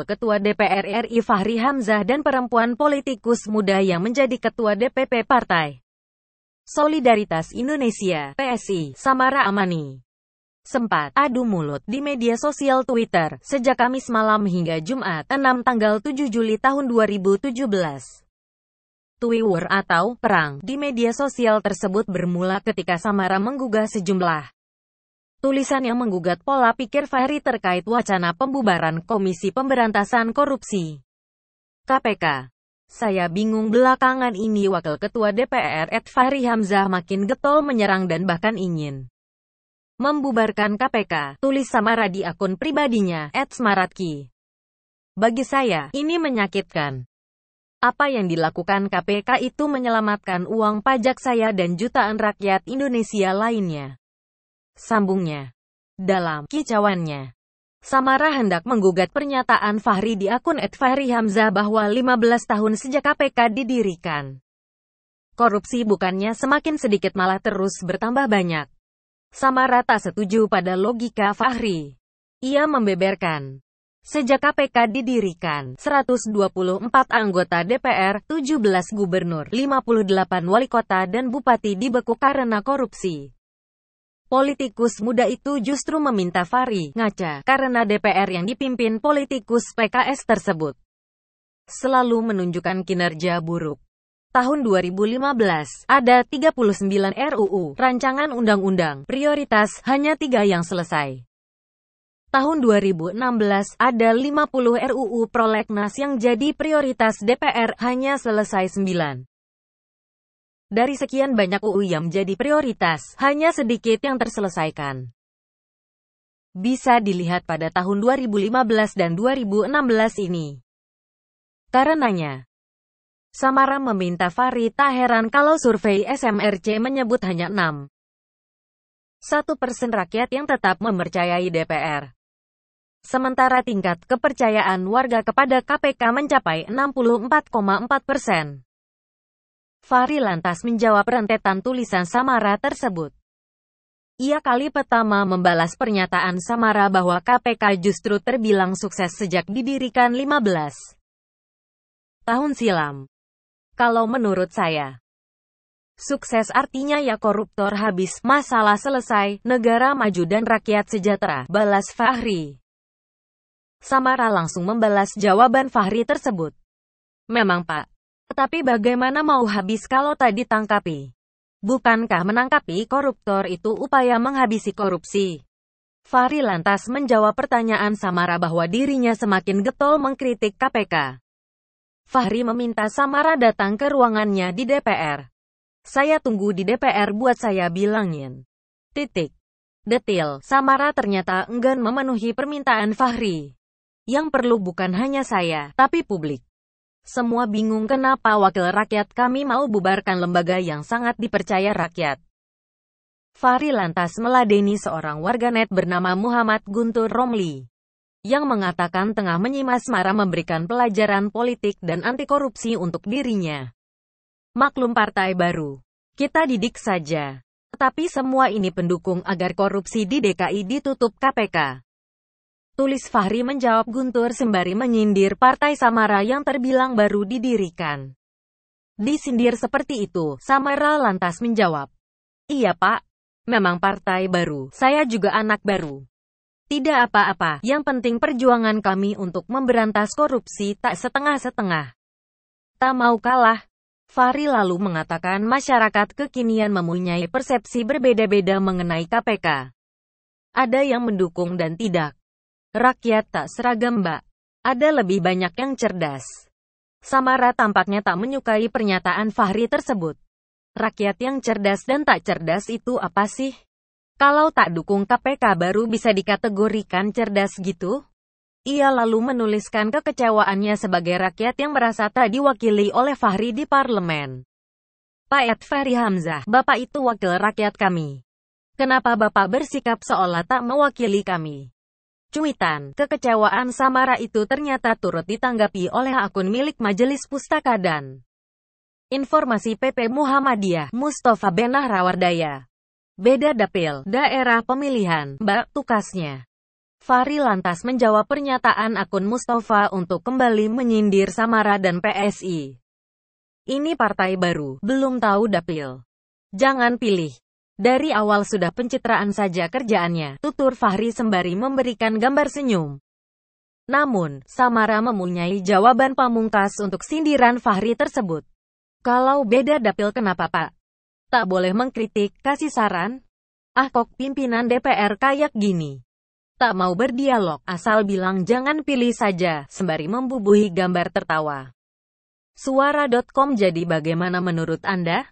Wakil Ketua DPR RI Fachri Hamzah dan perempuan politikus muda yang menjadi Ketua DPP Partai Solidaritas Indonesia (PSI), Samara Amani, sempat adu mulut di media sosial Twitter sejak Kamis malam hingga Jumat 6 tanggal 7 Juli tahun 2017. Twitter atau perang di media sosial tersebut bermula ketika Samara menggugah sejumlah tulisan yang menggugat pola pikir Fachri terkait wacana pembubaran Komisi Pemberantasan Korupsi (KPK). Saya bingung belakangan ini Wakil Ketua DPR Fachri Hamzah makin getol menyerang dan bahkan ingin membubarkan KPK, tulis Samara di akun pribadinya @smaratki. Bagi saya, ini menyakitkan. Apa yang dilakukan KPK itu menyelamatkan uang pajak saya dan jutaan rakyat Indonesia lainnya, sambungnya. Dalam kicauannya, Samara hendak menggugat pernyataan Fachri di akun @Fachri Hamzah bahwa 15 tahun sejak KPK didirikan, korupsi bukannya semakin sedikit malah terus bertambah banyak. Samara tak setuju pada logika Fachri. Ia membeberkan, sejak KPK didirikan, 124 anggota DPR, 17 gubernur, 58 wali kota dan bupati dibekuk karena korupsi. Politikus muda itu justru meminta Fachri ngaca karena DPR yang dipimpin politikus PKS tersebut selalu menunjukkan kinerja buruk. Tahun 2015, ada 39 RUU, rancangan undang-undang, prioritas, hanya 3 yang selesai. Tahun 2016, ada 50 RUU prolegnas yang jadi prioritas DPR, hanya selesai 9. Dari sekian banyak UU yang menjadi prioritas, hanya sedikit yang terselesaikan. Bisa dilihat pada tahun 2015 dan 2016 ini. Karenanya, Samara meminta Fachri tak heran kalau survei SMRC menyebut hanya 61% rakyat yang tetap mempercayai DPR. Sementara tingkat kepercayaan warga kepada KPK mencapai 64,4%. Fachri lantas menjawab rentetan tulisan Samara tersebut. Ia kali pertama membalas pernyataan Samara bahwa KPK justru terbilang sukses sejak didirikan 15 tahun silam. Kalau menurut saya, sukses artinya ya koruptor habis, masalah selesai, negara maju dan rakyat sejahtera, balas Fachri. Samara langsung membalas jawaban Fachri tersebut. Memang Pak. Tetapi bagaimana mau habis kalau tak ditangkapi? Bukankah menangkapi koruptor itu upaya menghabisi korupsi? Fachri lantas menjawab pertanyaan Samara bahwa dirinya semakin getol mengkritik KPK. Fachri meminta Samara datang ke ruangannya di DPR. Saya tunggu di DPR buat saya bilangin. Detil, Samara ternyata enggan memenuhi permintaan Fachri. Yang perlu bukan hanya saya, tapi publik. Semua bingung kenapa wakil rakyat kami mau bubarkan lembaga yang sangat dipercaya rakyat. Fachri lantas meladeni seorang warganet bernama Muhammad Guntur Romli, yang mengatakan tengah menyimak Samara memberikan pelajaran politik dan anti korupsi untuk dirinya. Maklum partai baru, kita didik saja. Tetapi semua ini pendukung agar korupsi di DKI ditutup KPK. Tulis Fachri menjawab Guntur sembari menyindir partai Samara yang terbilang baru didirikan. Disindir seperti itu, Samara lantas menjawab, "Iya Pak, memang partai baru, saya juga anak baru. Tidak apa-apa, yang penting perjuangan kami untuk memberantas korupsi tak setengah-setengah. Tak mau kalah." Fachri lalu mengatakan masyarakat kekinian mempunyai persepsi berbeda-beda mengenai KPK. Ada yang mendukung dan tidak. Rakyat tak seragam Mbak. Ada lebih banyak yang cerdas. Samara tampaknya tak menyukai pernyataan Fachri tersebut. Rakyat yang cerdas dan tak cerdas itu apa sih? Kalau tak dukung KPK baru bisa dikategorikan cerdas gitu? Ia lalu menuliskan kekecewaannya sebagai rakyat yang merasa tak diwakili oleh Fachri di parlemen. Pak Fachri Hamzah, Bapak itu wakil rakyat kami. Kenapa Bapak bersikap seolah tak mewakili kami? Cuitan kekecewaan Samara itu ternyata turut ditanggapi oleh akun milik Majelis Pustaka dan Informasi PP Muhammadiyah, Mustafa Benah Rawardaya. Beda dapil, daerah pemilihan, Mbak, tukasnya. Fahri lantas menjawab pernyataan akun Mustafa untuk kembali menyindir Samara dan PSI. Ini partai baru, belum tahu dapil. Jangan pilih. Dari awal sudah pencitraan saja kerjaannya, tutur Fahri sembari memberikan gambar senyum. Namun, Samara mempunyai jawaban pamungkas untuk sindiran Fahri tersebut. Kalau beda dapil kenapa Pak? Tak boleh mengkritik, kasih saran? Ah kok pimpinan DPR kayak gini? Tak mau berdialog, asal bilang jangan pilih saja, sembari membubuhi gambar tertawa. Suara.com jadi bagaimana menurut Anda?